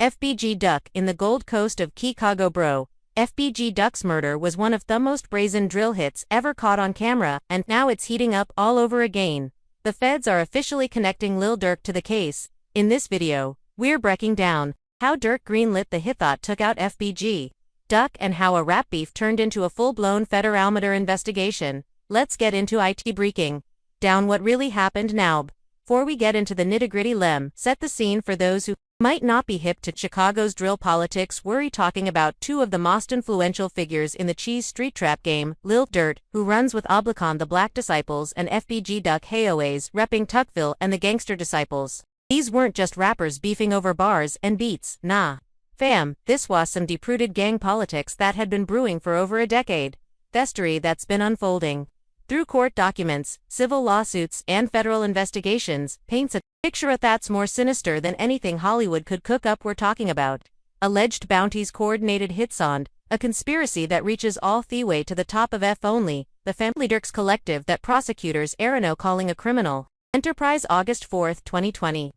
FBG Durk in the Gold Coast of Chicago. Bro, FBG Durk's murder was one of the most brazen drill hits ever caught on camera, and now it's heating up all over again. The feds are officially connecting Lil Durk to the case. In this video, we're breaking down how Durk greenlit the hit that took out FBG Durk and how a rap beef turned into a full-blown federal murder investigation. Let's get into it. Breaking down what really happened now. Before we get into the nitty-gritty, set the scene for those who might not be hip to Chicago's drill politics. We're talking about two of the most influential figures in the cheese street trap game, Lil Durk, who runs with Oblicon the Black Disciples, and FBG Durk Hayoays, repping Tuckville and the Gangster Disciples. These weren't just rappers beefing over bars and beats, nah. Fam, this was some deep-rooted gang politics that had been brewing for over a decade. History that's been unfolding through court documents, civil lawsuits, and federal investigations paints a picture that's more sinister than anything Hollywood could cook up. We're talking about alleged bounties, coordinated hits on a conspiracy that reaches all the way to the top of only the Family Durk's collective that prosecutors are now calling a criminal enterprise. August 4, 2020.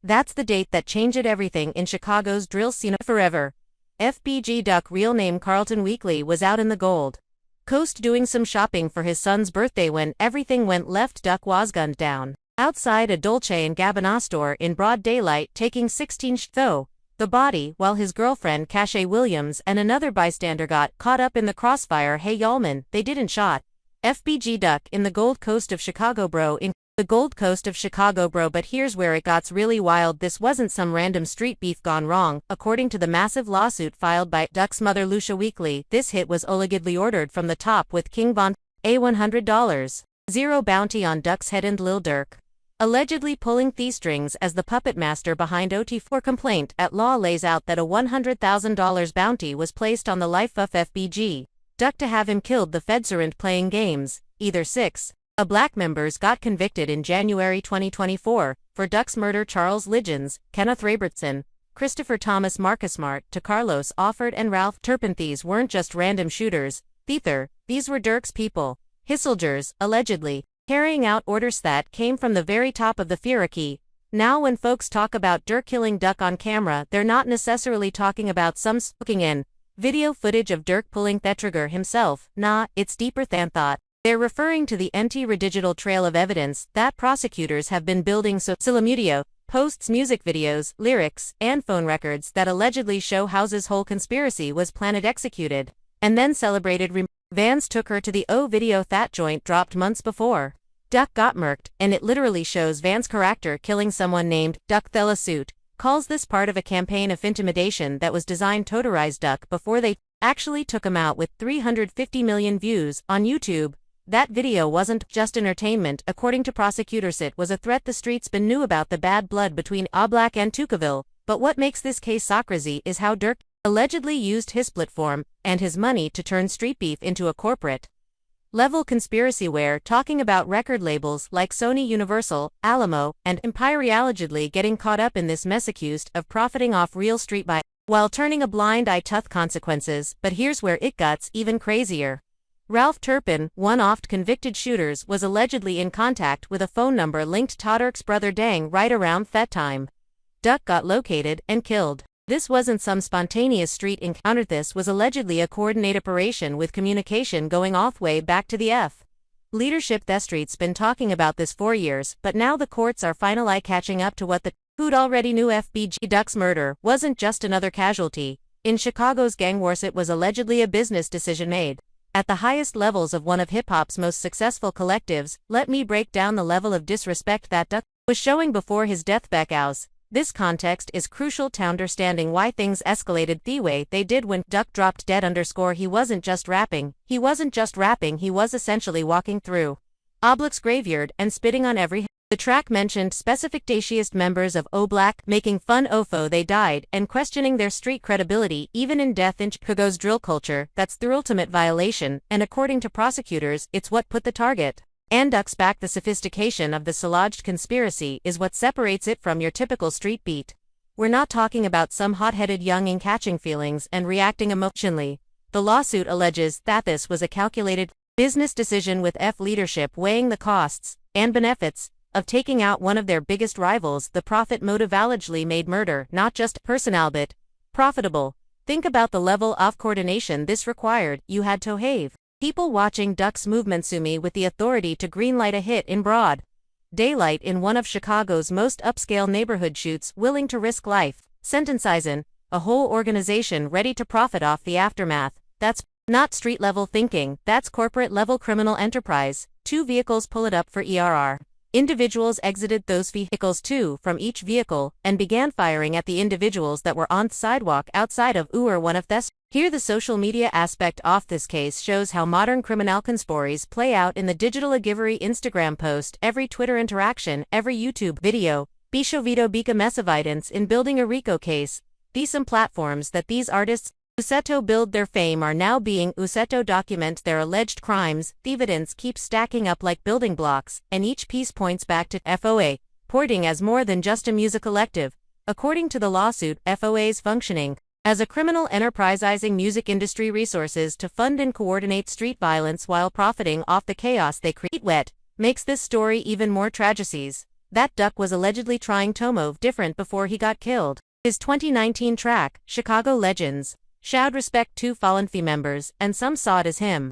That's the date that changed everything in Chicago's drill scene forever. FBG Durk, real name Carlton Weekly, was out in the Gold Coast doing some shopping for his son's birthday when everything went left. Durk was gunned down outside a Dolce & Gabbana store in broad daylight, taking 16 though the body, while his girlfriend Cashay Williams and another bystander got caught up in the crossfire. Hey y'all, man, they didn't shot FBG Durk in the Gold Coast of Chicago, bro. In the Gold Coast of Chicago, bro. But here's where it gets really wild. This wasn't some random street beef gone wrong. According to the massive lawsuit filed by Durk's mother Lucia Weekly, this hit was allegedly ordered from the top, with King Von a $100 zero bounty on Durk's head, and Lil Durk allegedly pulling the strings as the puppet master behind OT4 complaint at law lays out that a $100,000 bounty was placed on the life of FBG Durk to have him killed. The feds aren't playing games either. 6 black members got convicted in January 2024 for Durk's murder. Charles Liggins, Kenneth Robertson, Christopher Thomas, Marcus Smart, to Carlos Offord, and Ralph Turpin. These weren't just random shooters. These were Durk's people, his soldiers, allegedly carrying out orders that came from the very top of the hierarchy. Now when folks talk about Durk killing Durk on camera, they're not necessarily talking about some smoking in video footage of Durk pulling the trigger himself. Nah, it's deeper than that. They're referring to the digital trail of evidence that prosecutors have been building. Social media posts, music videos, lyrics, and phone records that allegedly show how this whole conspiracy was planned, executed, and then celebrated. Vans took her to the video that joint dropped months before Durk got murked, and it literally shows Van's character killing someone named Durk. The lawsuit calls this part of a campaign of intimidation that was designed to terrorize Durk before they actually took him out. With 350 million views on YouTube, that video wasn't just entertainment. According to prosecutors, it was a threat. The streets been knew about the bad blood between Oblak and Tuckville, but what makes this case so crazy is how Durk allegedly used his platform and his money to turn street beef into a corporate level conspiracy. We're talking about record labels like Sony, Universal, Alamo, and Empire allegedly getting caught up in this mess, accused of profiting off real street by while turning a blind eye to consequences. But here's where it gets even crazier. Ralph Turpin, one oft convicted shooters, was allegedly in contact with a phone number linked to Durk's brother Dang right around that time Durk got located and killed. This wasn't some spontaneous street encounter. This was allegedly a coordinated operation with communication going all the way back to the leadership. The street's been talking about this for years, but now the courts are finally catching up to what the who'd already knew. FBG Durk's murder wasn't just another casualty in Chicago's gang wars. It was allegedly a business decision made at the highest levels of one of hip-hop's most successful collectives. Let me break down the level of disrespect that Durk was showing before his death. Because this context is crucial to understanding why things escalated the way they did when Durk dropped dead. He wasn't just rapping, he was essentially walking through Oblak's graveyard and spitting on every the track mentioned specific daciest members of Oblak, making fun of they died, and questioning their street credibility even in death. In Chicago's drill culture, that's the ultimate violation, and according to prosecutors, it's what put the target and Durk's back. The sophistication of the alleged conspiracy is what separates it from your typical street beat. We're not talking about some hot-headed youngin catching feelings and reacting emotionally. The lawsuit alleges that this was a calculated business decision, with leadership weighing the costs and benefits of taking out one of their biggest rivals. The profit motive allegedly made murder not just personalbit profitable. Think about the level of coordination this required. You had to have people watching Duck's movements with the authority to greenlight a hit in broad daylight in one of Chicago's most upscale neighborhood shoots, willing to risk life sentences, a whole organization ready to profit off the aftermath. That's not street-level thinking, that's corporate-level criminal enterprise. 2 vehicles pulled up for ERR. Individuals exited those vehicles, 2 from each vehicle, and began firing at the individuals that were on the sidewalk outside of one of this. Here the social media aspect of this case shows how modern criminal conspiracies play out in the digital every Instagram post, every Twitter interaction, every YouTube video. Bishovito Bika Mesavidence in building a RICO case. These some platforms that these artists Useto build their fame are now being Useto document their alleged crimes. The evidence keeps stacking up like building blocks, and each piece points back to FOA, porting as more than just a music collective. According to the lawsuit, FOA's functioning as a criminal enterprising music industry resources to fund and coordinate street violence while profiting off the chaos they create. Wet makes this story even more tragedies. That Duck was allegedly trying to move different before he got killed. His 2019 track, Chicago Legends, showed respect to fallen FE members, and some saw it as him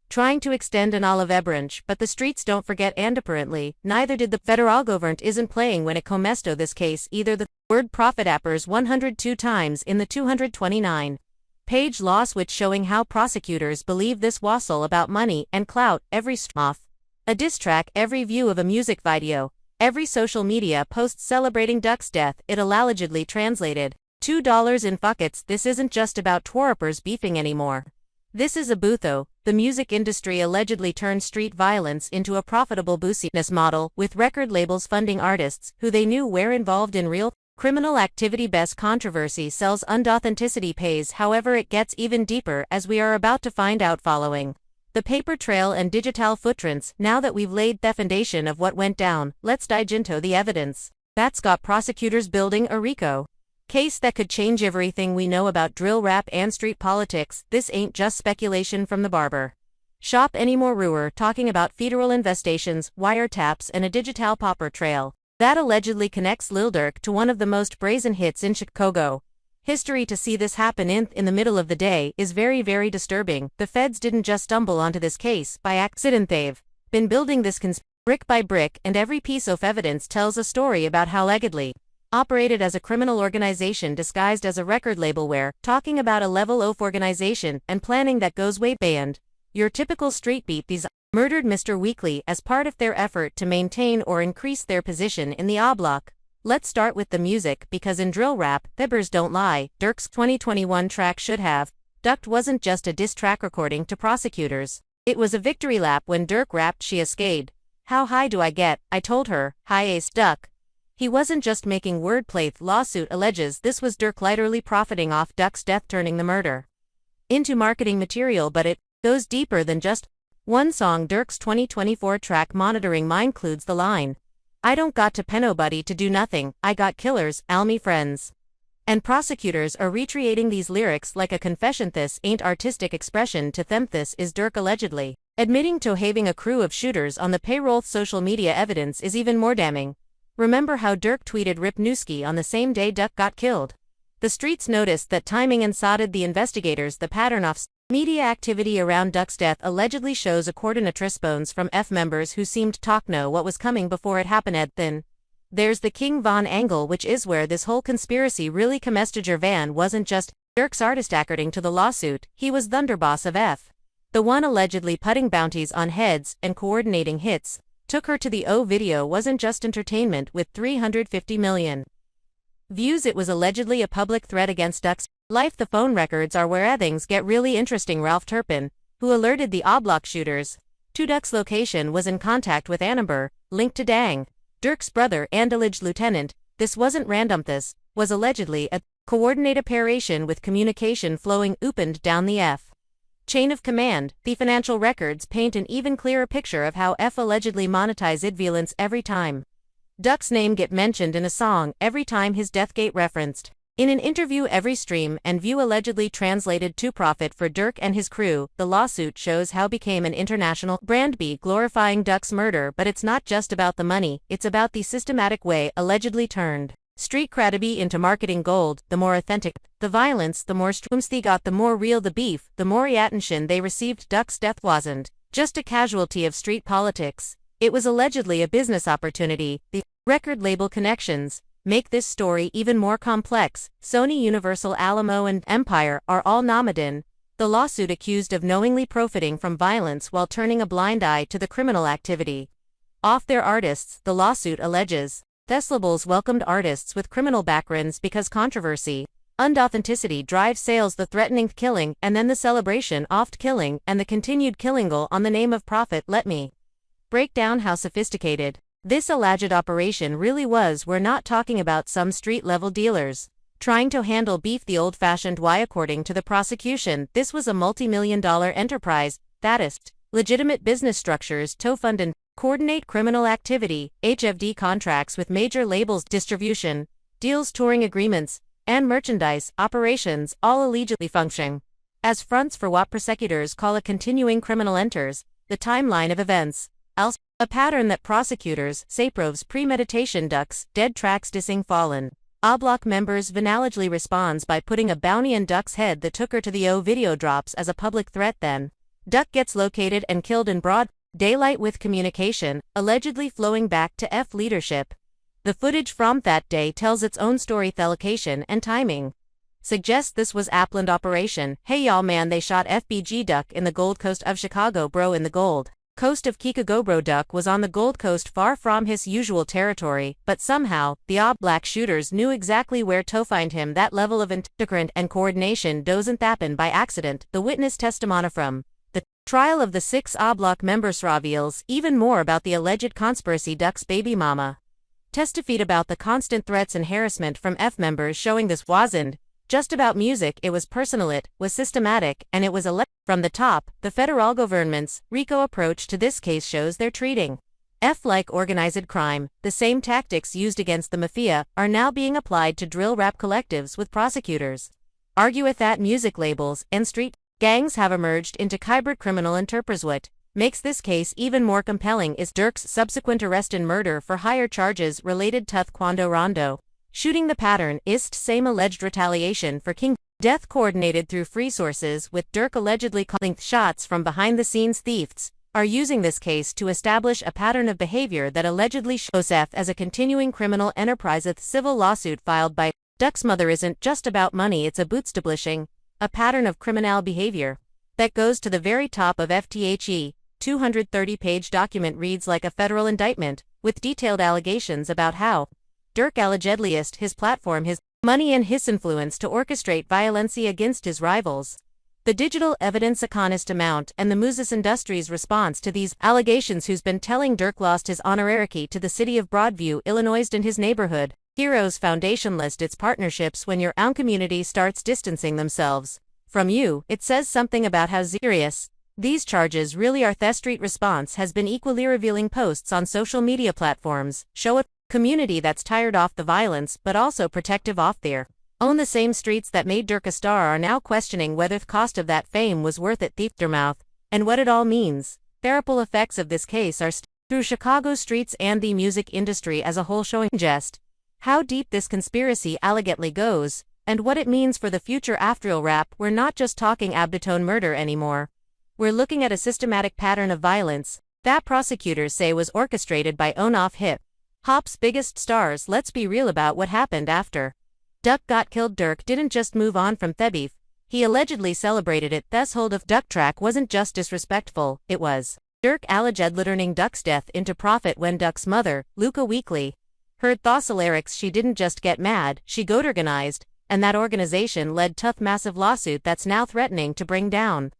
trying to extend an olive branch, but the streets don't forget, and apparently, neither did the federal government. Isn't playing when it comes to this case either. The word profit appears 102 times in the 229-page lawsuit, showing how prosecutors believe this wassail about money and clout. Every off a diss track, every view of a music video, every social media post celebrating Duck's death, it allegedly translated $2 in buckets. This isn't just about twerpers beefing anymore. This is a bootho. The music industry allegedly turned street violence into a profitable business model, with record labels funding artists who they knew were involved in real criminal activity. Best controversy sells and authenticity pays. However, it gets even deeper, as we are about to find out following the paper trail and digital footprints. Now that we've laid the foundation of what went down, let's dive into the evidence that's got prosecutors building a RICO case that could change everything we know about drill rap and street politics. This ain't just speculation from the barber shop anymore. We're talking about federal investigations, wiretaps, and a digital paper trail that allegedly connects Lil Durk to one of the most brazen hits in Chicago history. To see this happen in the middle of the day is very, very disturbing. The feds didn't just stumble onto this case by accident. They've been building this brick by brick, and every piece of evidence tells a story about how allegedly operated as a criminal organization disguised as a record label. We're talking about a level of organization and planning that goes way beyond your typical street beat. These murdered Mr. Weekly as part of their effort to maintain or increase their position in the block. Let's start with the music, because in drill rap, fibers don't lie. Durk's 2021 track Should Have Ducked wasn't just a diss track according to prosecutors. It was a victory lap when Durk rapped She Escaped. How high do I get? I told her, high ace Duck. He wasn't just making wordplay. Lawsuit alleges this was Durk literally profiting off Duck's death, turning the murder into marketing material. But it goes deeper than just one song. Durk's 2024 track Monitoring Mine includes the line, I don't got to pay nobody to do nothing, I got killers, me friends. And prosecutors are recreating these lyrics like a confession. This ain't artistic expression to them. This is Durk allegedly admitting to having a crew of shooters on the payroll. Social media evidence is even more damning. Remember how Durk tweeted Rip Newski on the same day Duck got killed? The streets noticed that timing and sodded the investigators. The pattern of media activity around Duck's death allegedly shows a coordinatress bones from F members who seemed to know what was coming before it happened. Then there's the King Von angle, which is where this whole conspiracy really comes to. Van wasn't just Durk's artist. According to the lawsuit, he was the underboss of F, the one allegedly putting bounties on heads and coordinating hits. Took her to the video wasn't just entertainment. With 350 million views, it was allegedly a public threat against Duck's life. The phone records are where things get really interesting. Ralph Turpin, who alerted the Oblock shooters to Duck's location, was in contact with a number linked to Dang, Durk's brother and alleged lieutenant. This wasn't random. This was allegedly a coordinated operation with communication flowing up and down the F chain of command. The financial records paint an even clearer picture of how F allegedly monetized violence. Every time Duck's name get mentioned in a song, every time his death gate referenced, In an interview every stream and view allegedly translated to profit for Durk and his crew, the lawsuit shows how became an international brand be glorifying Duck's murder, but it's not just about the money, it's about the systematic way allegedly turned street credibility into marketing gold. The more authentic the violence, the more strooms they got, the more real the beef, the more attention they received. Duck's death wasn't just a casualty of street politics, it was allegedly a business opportunity. The record label connections make this story even more complex. Sony, Universal, Alamo, and Empire are all nominated. The lawsuit accused of knowingly profiting from violence while turning a blind eye to the criminal activity of their artists. The lawsuit alleges these labels welcomed artists with criminal backgrounds because controversy and authenticity drive sales. The threatening killing and then the celebration of killing and the continued killing all on the name of profit. Let me break down how sophisticated this alleged operation really was. We're not talking about some street-level dealers trying to handle beef the old-fashioned way. According to the prosecution, this was a multi-million-dollar enterprise that is legitimate business structures to fund and coordinate criminal activity, HFD contracts with major labels, distribution deals, touring agreements, and merchandise operations, all allegedly functioning as fronts for what prosecutors call a continuing criminal enters the timeline of events. Else, a pattern that prosecutors say proves premeditation. Duck's dead tracks dissing fallen Block members. Vanallegedly responds by putting a bounty on Duck's head. The took her to the O video drops as a public threat. Then Duck gets located and killed in broad daylight with communication allegedly flowing back to F leadership. The footage from that day tells its own story. The location and timing suggests this was a planned operation. Hey y'all, man, they shot FBG Duck in the Gold Coast of Chicago, bro. In the Gold Coast of Chicago, bro. Duck was on the Gold Coast, far from his usual territory, but somehow the black shooters knew exactly where to find him. That level of integrity and coordination doesn't happen by accident. The witness testimony from the trial of the 6 block members reveals even more about the alleged conspiracy. Duck's baby mama testified about the constant threats and harassment from F members, showing this wasn't just about music, it was personal, it was systematic, and it was from the top. The federal government's RICO approach to this case shows they're treating F like organized crime. The same tactics used against the mafia are now being applied to drill rap collectives, with prosecutors argue that music labels and street gangs have emerged into hybrid criminal enterprises. What makes this case even more compelling is Durk's subsequent arrest and murder for hire charges related to Quando Rondo shooting. The pattern is same alleged retaliation for King death coordinated through free sources, with Durk allegedly calling shots from behind the scenes. Thieves are using this case to establish a pattern of behavior that allegedly shows F as a continuing criminal enterprise. A civil lawsuit filed by Duck's mother isn't just about money, it's about establishing a pattern of criminal behavior that goes to the very top of FTHE. 230-page document reads like a federal indictment, with detailed allegations about how Durk allegedly used his platform, his money, and his influence to orchestrate violence against his rivals. The digital evidence economist amount and the music industry's response to these allegations. Who's been telling Durk lost his honorary to the city of Broadview, Illinois, and his neighborhood Heroes Foundation list its partnerships. When your own community starts distancing themselves from you, it says something about how serious these charges really are. The street response has been equally revealing. Posts on social media platforms show a community that's tired of the violence but also protective of their own. The same streets that made Durk a star are now questioning whether the cost of that fame was worth it. The aftermath and what it all means. The ripple effects of this case are through Chicago streets and the music industry as a whole, showing just how deep this conspiracy allegedly goes and what it means for the future after rap. We're not just talking Abdetone murder anymore. We're looking at a systematic pattern of violence that prosecutors say was orchestrated by off hip hop's biggest stars. Let's be real about what happened after Duck got killed. Durk didn't just move on from the beef, he allegedly celebrated it. This hold of Duck track wasn't just disrespectful, it was Durk allegedly turning Duck's death into profit. When Duck's mother, Luca Weekly, heard those lyrics, she didn't just get mad, she got organized, and that organization led to a massive lawsuit that's now threatening to bring down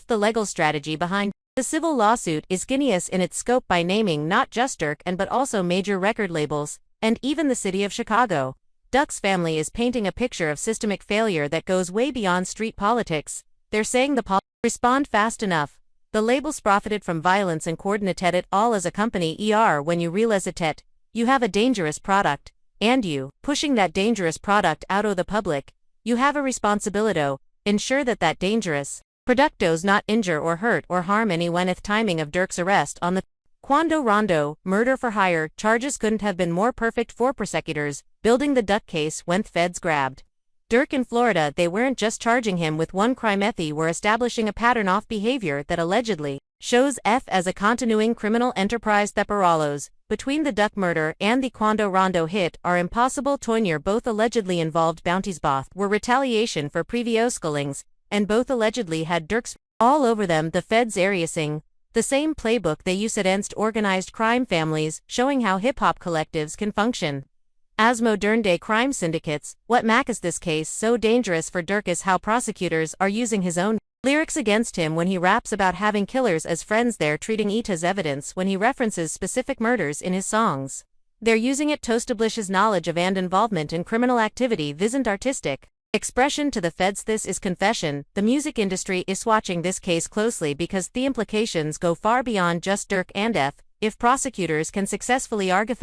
the legal strategy behind the civil lawsuit is genius in its scope by naming not just Durk but also major record labels, and even the city of Chicago. Duck's family is painting a picture of systemic failure that goes way beyond street politics. They're saying the respond fast enough. The labels profited from violence and coordinated it all as a company. When you realize it, you have a dangerous product. and you, pushing that dangerous product out of the public, you have a responsibility. Ensure that dangerous product does not injure or hurt or harm anyone. At timing of Durk's arrest on the Quando Rondo murder for hire charges couldn't have been more perfect for prosecutors building the Duck case when feds grabbed Durk in Florida. They weren't just charging him with one crime, they were establishing a pattern of behavior that allegedly shows F as a continuing criminal enterprise. The parallels between the Duck murder and the Quando Rondo hit are impossible to ignore. Both allegedly involved bounties, both were retaliation for previous killings, and both allegedly had Durk's all over them. The feds are using the same playbook they use against organized crime families, showing how hip-hop collectives can function as modern-day crime syndicates. What makes this case so dangerous for Durk is how prosecutors are using his own lyrics against him when he raps about having killers as friends. They're treating it as evidence when he references specific murders in his songs. They're using it to establish his knowledge of and involvement in criminal activity. This isn't artistic expression to the feds, this is confession. The music industry is watching this case closely because the implications go far beyond just Durk and F. If prosecutors can successfully argue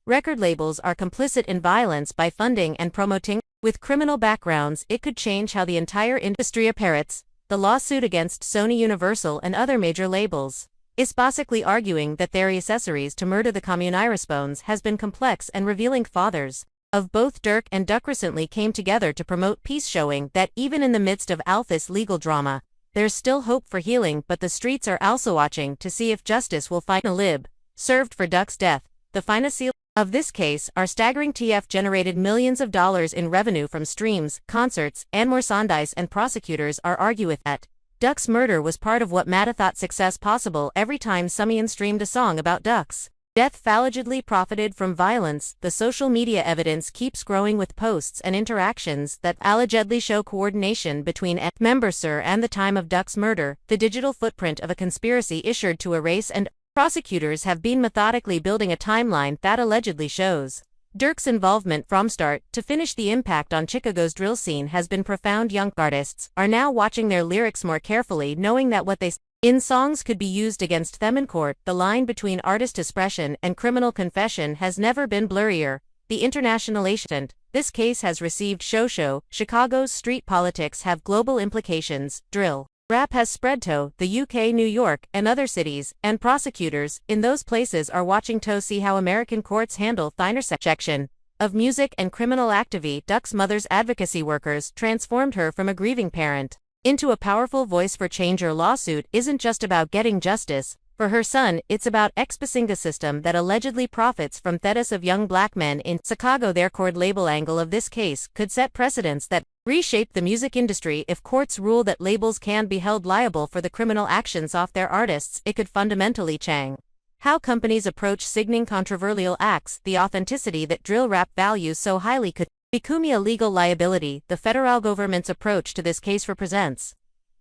record labels are complicit in violence by funding and promoting with criminal backgrounds, it could change how the entire industry operates. The lawsuit against Sony, Universal, and other major labels is basically arguing that their accessories to murder the commune response has been complex and revealing. Fathers of both Durk and Duck recently came together to promote peace, showing that even in the midst of all this legal drama, there's still hope for healing. But the streets are also watching to see if justice will find a lib served for Duck's death. The final seal of this case are staggering. TF generated millions of dollars in revenue from streams, concerts, and merchandise, and prosecutors are arguing that Duck's murder was part of what made thought success possible. Every time someone streamed a song about Duck's death, allegedly profited from violence. The social media evidence keeps growing with posts and interactions that allegedly show coordination between members and the time of Duck's murder. The digital footprint of a conspiracy issued to erase, and prosecutors have been methodically building a timeline that allegedly shows Durk's involvement from start to finish. The impact on Chicago's drill scene has been profound. Young artists are now watching their lyrics more carefully, knowing that what they say in songs could be used against them in court. The line between artist expression and criminal confession has never been blurrier. The internationalization this case has received show Chicago's street politics have global implications. Drill rap has spread to the UK, New York, and other cities, and prosecutors in those places are watching to see how American courts handle the intersection of music and criminal activity. Duck's mother's advocacy workers transformed her from a grieving parent into a powerful voice for change. Her lawsuit isn't just about getting justice for her son, it's about exposing the system that allegedly profits from thefts of young black men in Chicago. Their record label angle of this case could set precedents that reshape the music industry. If courts rule that labels can be held liable for the criminal actions of their artists, it could fundamentally change how companies approach signing controversial acts. The authenticity that drill rap values so highly could become a legal liability. The federal government's approach to this case represents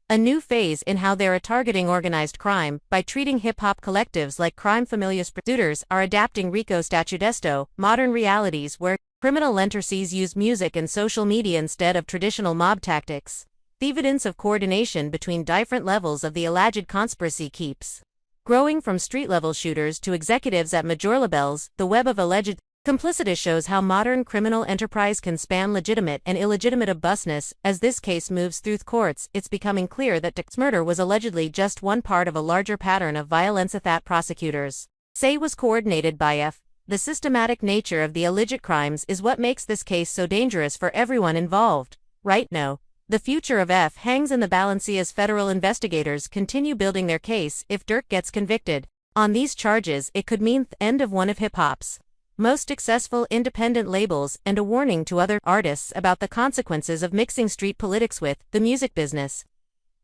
a new phase in how they are targeting organized crime by treating hip-hop collectives like crime familiars. Prosecutors are adapting RICO statutes to modern realities where criminal entities use music and social media instead of traditional mob tactics. The evidence of coordination between different levels of the alleged conspiracy keeps growing, from street-level shooters to executives at major labels. The web of alleged complicity shows how modern criminal enterprise can span legitimate and illegitimate abusness. As this case moves through the courts, it's becoming clear that Duck's murder was allegedly just one part of a larger pattern of violence that prosecutors say was coordinated by F. The systematic nature of the alleged crimes is what makes this case so dangerous for everyone involved. Right now, the future of F hangs in the balance as federal investigators continue building their case. If Durk gets convicted on these charges, it could mean the end of one of hip-hop's most successful independent labels, and a warning to other artists about the consequences of mixing street politics with the music business.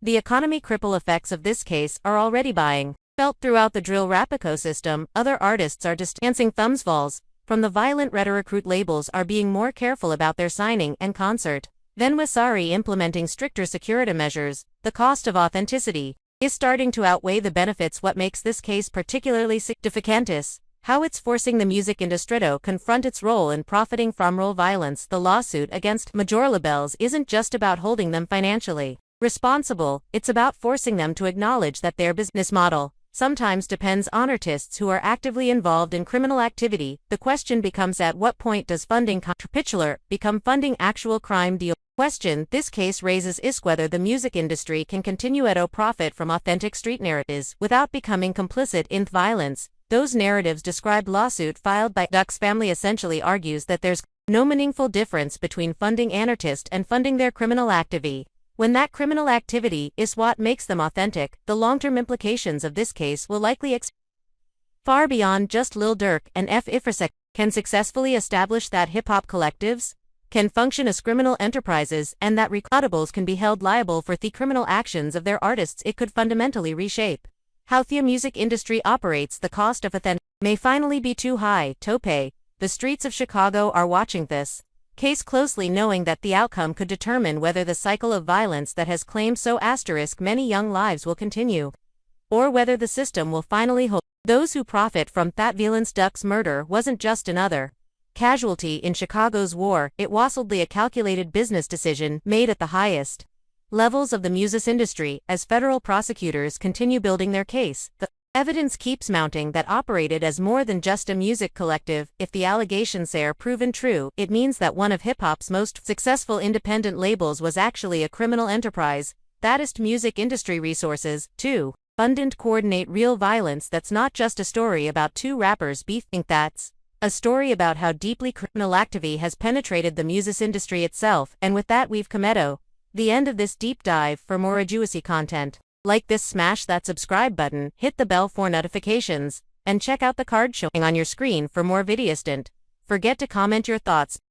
The economy cripple effects of this case are already being felt throughout the drill rap ecosystem. Other artists are distancing themselves from the violent rhetoric. Root labels are being more careful about their signing and concert. Then Wasari implementing stricter security measures. The cost of authenticity is starting to outweigh the benefits. What makes this case particularly significant is how it's forcing the music industry to confront its role in profiting from role violence. The lawsuit against major labels isn't just about holding them financially responsible, it's about forcing them to acknowledge that their business model sometimes depends on artists who are actively involved in criminal activity. The question becomes, at what point does funding capitular become funding actual crime deal? Question this case raises is whether the music industry can continue to profit from authentic street narratives without becoming complicit in violence. Those narratives described lawsuit filed by Durk's family essentially argues that there's no meaningful difference between funding an artist and funding their criminal activity. When that criminal activity is what makes them authentic, the long-term implications of this case will likely far beyond just Lil Durk and FBG can successfully establish that hip-hop collectives can function as criminal enterprises and that reclutables can be held liable for the criminal actions of their artists. It could fundamentally reshape how the music industry operates. The cost of authentic may finally be too high to pay. The streets of Chicago are watching this case closely, knowing that the outcome could determine whether the cycle of violence that has claimed so many young lives will continue, or whether the system will finally hold those who profit from that violence. Durk's murder wasn't just another casualty in Chicago's war, it was a calculated business decision made at the highest levels of the music industry. As federal prosecutors continue building their case, the evidence keeps mounting that operated as more than just a music collective. If the allegations are proven true, it means that one of hip-hop's most successful independent labels was actually a criminal enterprise that is music industry resources to fund and coordinate real violence. That's not just a story about two rappers beefing, that's a story about how deeply criminal activity has penetrated the music industry itself. And with that, we've come to the end of this deep dive. For more juicy content like this, smash that subscribe button, hit the bell for notifications, and check out the card showing on your screen for more videos. Don't forget to comment your thoughts.